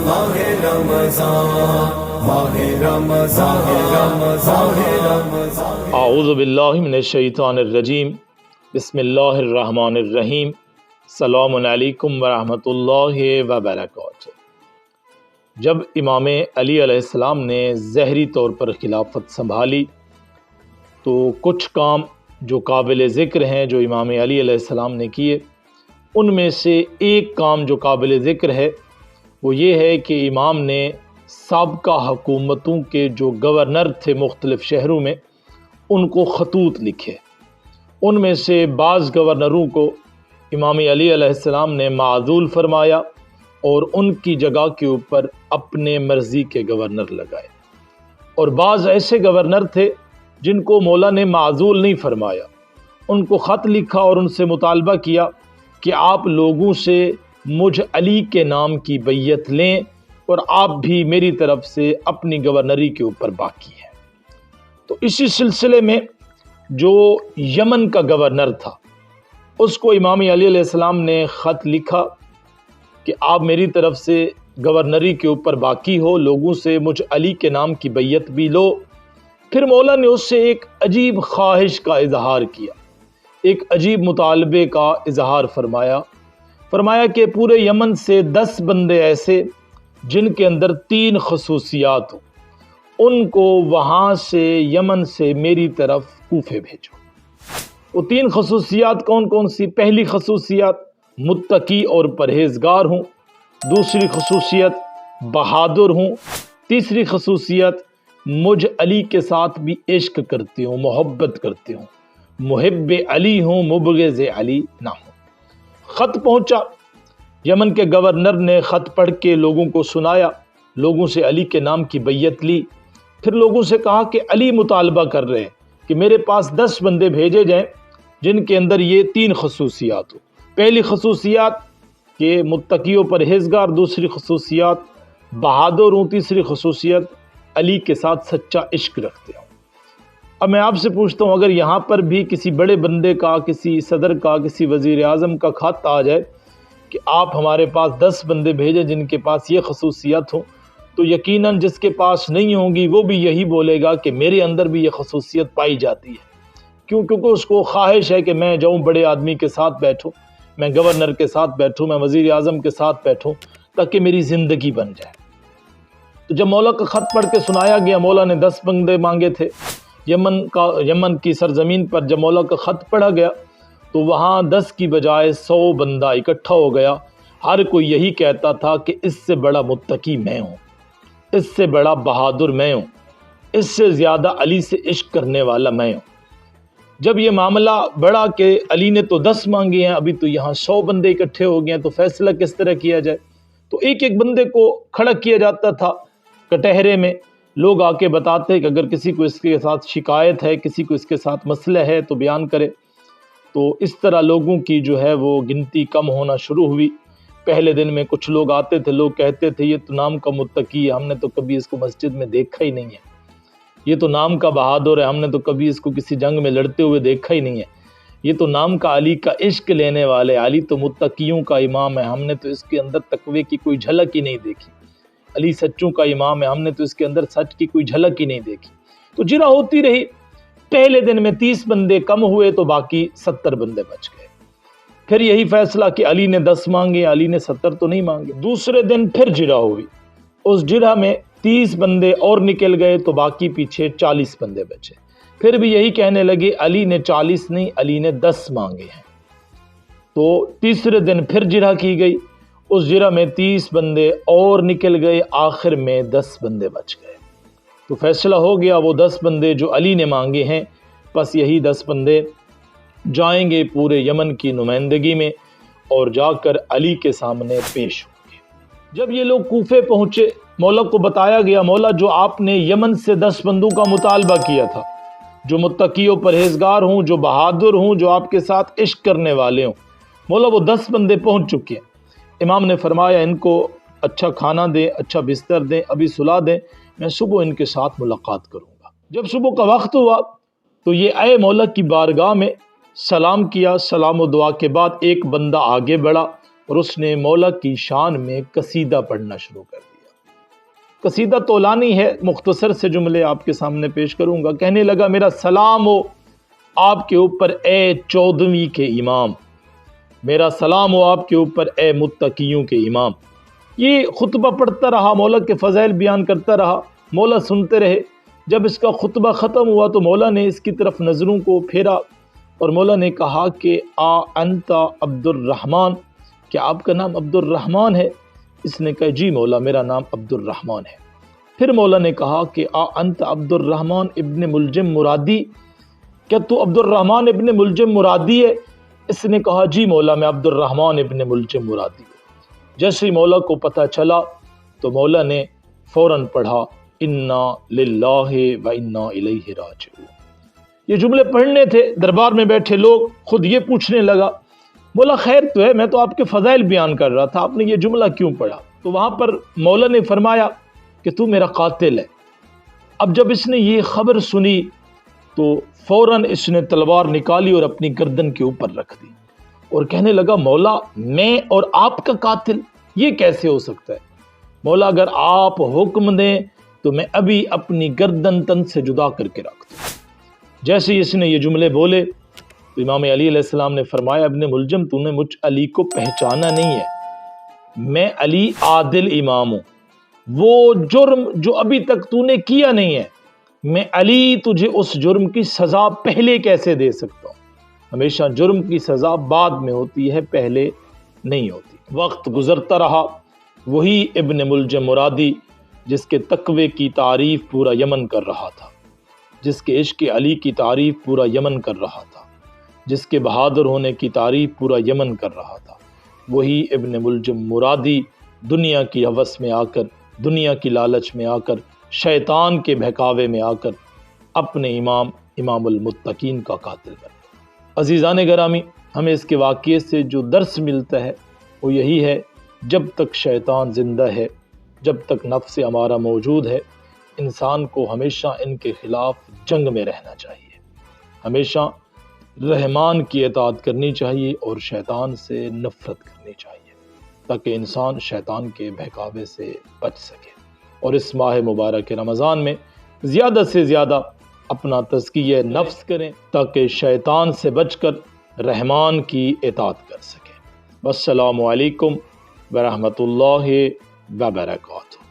ماہ رمضان ماہ رمضان ماہ رمضان۔ اعوذ باللہ من الشیطان الرجیم، بسم اللہ الرحمن الرحیم۔ السلام علیکم ورحمۃ اللہ وبرکاتہ۔ جب امام علی علیہ السلام نے ظاہری طور پر خلافت سنبھالی تو کچھ کام جو قابل ذکر ہیں جو امام علی علیہ السلام نے کیے، ان میں سے ایک کام جو قابل ذکر ہے وہ یہ ہے کہ امام نے سابقہ حکومتوں کے جو گورنر تھے مختلف شہروں میں ان کو خطوط لکھے۔ ان میں سے بعض گورنروں کو امام علی علیہ السلام نے معزول فرمایا اور ان کی جگہ کے اوپر اپنے مرضی کے گورنر لگائے، اور بعض ایسے گورنر تھے جن کو مولا نے معزول نہیں فرمایا، ان کو خط لکھا اور ان سے مطالبہ کیا کہ آپ لوگوں سے مجھ علی کے نام کی بیعت لیں اور آپ بھی میری طرف سے اپنی گورنری کے اوپر باقی ہیں۔ تو اسی سلسلے میں جو یمن کا گورنر تھا اس کو امام علی علیہ السلام نے خط لکھا کہ آپ میری طرف سے گورنری کے اوپر باقی ہو، لوگوں سے مجھ علی کے نام کی بیعت بھی لو۔ پھر مولا نے اس سے ایک عجیب خواہش کا اظہار کیا، ایک عجیب مطالبے کا اظہار فرمایا کہ پورے یمن سے 10 بندے ایسے جن کے اندر 3 خصوصیات ہوں، ان کو وہاں سے یمن سے میری طرف کوفے بھیجو۔ وہ 3 خصوصیات کون کون سی؟ پہلی خصوصیت متقی اور پرہیزگار ہوں، دوسری خصوصیت بہادر ہوں، تیسری خصوصیت مجھ علی کے ساتھ بھی عشق کرتے ہوں، محبت کرتے ہوں، محب علی ہوں، مبغض علی نہ ہوں۔ خط پہنچا، یمن کے گورنر نے خط پڑھ کے لوگوں کو سنایا، لوگوں سے علی کے نام کی بیعت لی۔ پھر لوگوں سے کہا کہ علی مطالبہ کر رہے ہیں کہ میرے پاس 10 بندے بھیجے جائیں جن کے اندر یہ 3 خصوصیات ہو۔ پہلی خصوصیات کہ متقی و پرہیزگار، دوسری خصوصیات بہادر ہوں، تیسری خصوصیت علی کے ساتھ سچا عشق رکھتے ہوں۔ اب میں آپ سے پوچھتا ہوں، اگر یہاں پر بھی کسی بڑے بندے کا، کسی صدر کا، کسی وزیر اعظم کا خط آ جائے کہ آپ ہمارے پاس 10 بندے بھیجیں جن کے پاس یہ خصوصیات ہوں، تو یقیناً جس کے پاس نہیں ہوں گی وہ بھی یہی بولے گا کہ میرے اندر بھی یہ خصوصیت پائی جاتی ہے۔ کیونکہ اس کو خواہش ہے کہ میں جاؤں بڑے آدمی کے ساتھ بیٹھوں، میں گورنر کے ساتھ بیٹھوں، میں وزیر اعظم کے ساتھ بیٹھوں تاکہ میری زندگی بن جائے۔ تو جب مولا کا خط پڑھ کے سنایا گیا، مولا نے 10 بندے مانگے تھے یمن کی سرزمین پر۔ جب مولا کا خط پڑھا گیا تو وہاں 10 کی بجائے 100 بندہ اکٹھا ہو گیا۔ ہر کوئی یہی کہتا تھا کہ اس سے بڑا متقی میں ہوں، اس سے بڑا بہادر میں ہوں، اس سے زیادہ علی سے عشق کرنے والا میں ہوں۔ جب یہ معاملہ بڑھا کہ علی نے تو 10 مانگے ہیں، ابھی تو یہاں 100 بندے اکٹھے ہو گئے ہیں، تو فیصلہ کس طرح کیا جائے؟ تو ایک ایک بندے کو کھڑا کیا جاتا تھا کٹہرے میں، لوگ آ کے بتاتے کہ اگر کسی کو اس کے ساتھ شکایت ہے، کسی کو اس کے ساتھ مسئلہ ہے تو بیان کرے۔ تو اس طرح لوگوں کی جو ہے وہ گنتی کم ہونا شروع ہوئی۔ پہلے دن میں کچھ لوگ آتے تھے، لوگ کہتے تھے یہ تو نام کا متقی ہے، ہم نے تو کبھی اس کو مسجد میں دیکھا ہی نہیں ہے۔ یہ تو نام کا بہادر ہے، ہم نے تو کبھی اس کو کسی جنگ میں لڑتے ہوئے دیکھا ہی نہیں ہے۔ یہ تو نام کا علی کا عشق لینے والے، علی تو متقیوں کا امام ہے، ہم نے تو اس کے اندر تقوی کی کوئی جھلک ہی نہیں دیکھی۔ علی سچوں کا امام ہے، ہم نے تو اس کے اندر سچ کی کوئی جھلک ہی نہیں دیکھی۔ تو جرا ہوتی رہی۔ پہلے دن میں 30 بندے کم ہوئے تو باقی 70 بندے بچ گئے۔ پھر یہی فیصلہ کہ علی نے 10 مانگے، علی نے 70 تو نہیں مانگے۔ دوسرے دن پھر جرا ہوئی، اس جرا میں 30 بندے اور نکل گئے تو باقی پیچھے 40 بندے بچے۔ پھر بھی یہی کہنے لگے علی نے 40 نہیں، علی نے 10 مانگے ہیں۔ تو تیسرے دن پھر جرا کی گئی، اس جرا میں 30 بندے اور نکل گئے، آخر میں 10 بندے بچ گئے۔ تو فیصلہ ہو گیا وہ 10 بندے جو علی نے مانگے ہیں، بس یہی 10 بندے جائیں گے پورے یمن کی نمائندگی میں اور جا کر علی کے سامنے پیش ہوں گے۔ جب یہ لوگ کوفے پہنچے، مولا کو بتایا گیا، مولا جو آپ نے یمن سے 10 بندوں کا مطالبہ کیا تھا، جو متقی و پرہیزگار ہوں، جو بہادر ہوں، جو آپ کے ساتھ عشق کرنے والے ہوں، مولا وہ 10 بندے پہنچ چکے ہیں۔ امام نے فرمایا ان کو اچھا کھانا دیں، اچھا بستر دیں، ابھی سلا دیں، میں صبح ان کے ساتھ ملاقات کروں گا۔ جب صبح کا وقت ہوا تو یہ آئے مولا کی بارگاہ میں، سلام کیا، سلام و دعا کے بعد ایک بندہ آگے بڑھا اور اس نے مولا کی شان میں قصیدہ پڑھنا شروع کر دیا۔ قصیدہ طولانی ہے، مختصر سے جملے آپ کے سامنے پیش کروں گا۔ کہنے لگا میرا سلام ہو آپ کے اوپر اے 14ویں کے امام، میرا سلام ہو آپ کے اوپر اے متقیوں کے امام۔ یہ خطبہ پڑھتا رہا، مولا کے فضائل بیان کرتا رہا، مولا سنتے رہے۔ جب اس کا خطبہ ختم ہوا تو مولا نے اس کی طرف نظروں کو پھیرا اور مولا نے کہا کہ انت عبد الرحمن، کیا آپ کا نام عبد الرحمن ہے؟ اس نے کہا جی مولا میرا نام عبد الرحمن ہے۔ پھر مولا نے کہا کہ انت عبد الرحمن ابن ملجم مرادی، کیا تو عبد الرحمن ابن ملجم مرادی ہے؟ اس نے کہا جی مولا میں عبد الرحمن ابن ملجم مرادی ہوں۔ جیسے ہی مولا کو پتہ چلا تو مولا نے فوراً پڑھا انا للہ و انا الیہ راجعون۔ یہ جملے پڑھنے تھے، دربار میں بیٹھے لوگ، خود یہ پوچھنے لگا مولا خیر تو ہے، میں تو آپ کے فضائل بیان کر رہا تھا، آپ نے یہ جملہ کیوں پڑھا؟ تو وہاں پر مولا نے فرمایا کہ تو میرا قاتل ہے۔ اب جب اس نے یہ خبر سنی تو فوراً اس نے تلوار نکالی اور اپنی گردن کے اوپر رکھ دی اور کہنے لگا مولا میں اور آپ کا قاتل، یہ کیسے ہو سکتا ہے؟ مولا اگر آپ حکم دیں تو میں ابھی اپنی گردن تن سے جدا کر کے رکھ دوں۔ جیسے ہی اس نے یہ جملے بولے تو امام علی علیہ السلام نے فرمایا ابن ملجم تو نے مجھ علی کو پہچانا نہیں ہے، میں علی عادل امام ہوں، وہ جرم جو ابھی تک تو نے کیا نہیں ہے میں علی تجھے اس جرم کی سزا پہلے کیسے دے سکتا ہوں؟ ہمیشہ جرم کی سزا بعد میں ہوتی ہے، پہلے نہیں ہوتی۔ وقت گزرتا رہا، وہی ابن ملجم مرادی جس کے تقوی کی تعریف پورا یمن کر رہا تھا، جس کے عشق علی کی تعریف پورا یمن کر رہا تھا، جس کے بہادر ہونے کی تعریف پورا یمن کر رہا تھا، وہی ابن ملجم مرادی دنیا کی ہوس میں آ کر، دنیا کی لالچ میں آ کر، شیطان کے بہکاوے میں آ کر اپنے امام المتقین کا قاتل بن گیا۔ عزیزان گرامی، ہمیں اس کے واقعے سے جو درس ملتا ہے وہ یہی ہے، جب تک شیطان زندہ ہے، جب تک نفس ہمارا موجود ہے، انسان کو ہمیشہ ان کے خلاف جنگ میں رہنا چاہیے، ہمیشہ رحمان کی اطاعت کرنی چاہیے اور شیطان سے نفرت کرنی چاہیے تاکہ انسان شیطان کے بہکاوے سے بچ سکے۔ اور اس ماہ مبارک رمضان میں زیادہ سے زیادہ اپنا تزکیہ نفس کریں تاکہ شیطان سے بچ کر رحمان کی اطاعت کر سکیں۔ والسلام علیکم ورحمۃ اللہ وبرکاتہ۔